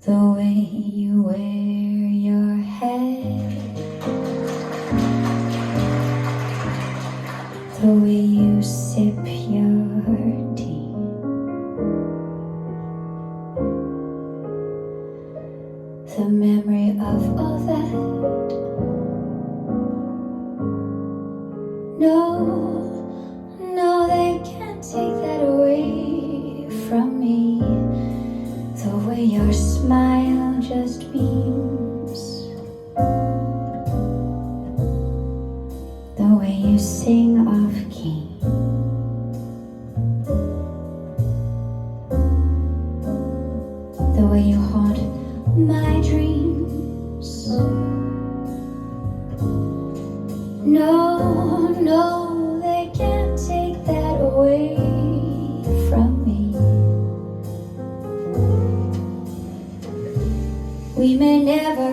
The way you wear your hair, the way you sip your tea, the memory of all that. No, they can't take that away from me. The way your smile just beams, the way you sing off key, the way you haunt my dreams. No, they can't take that away from me. We may never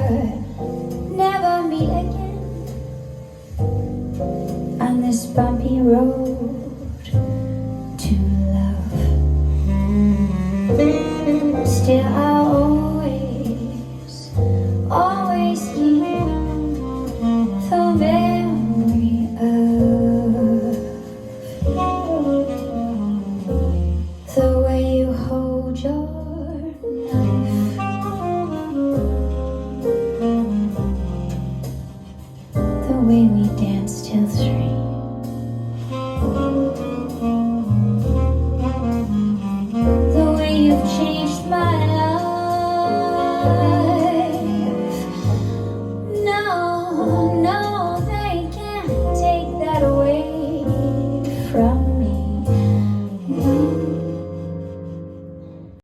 meet again on this bumpy road to love. Still I'll always keep the memory of the way you hold your knife, the way we danced till 3, the way you've changed my life.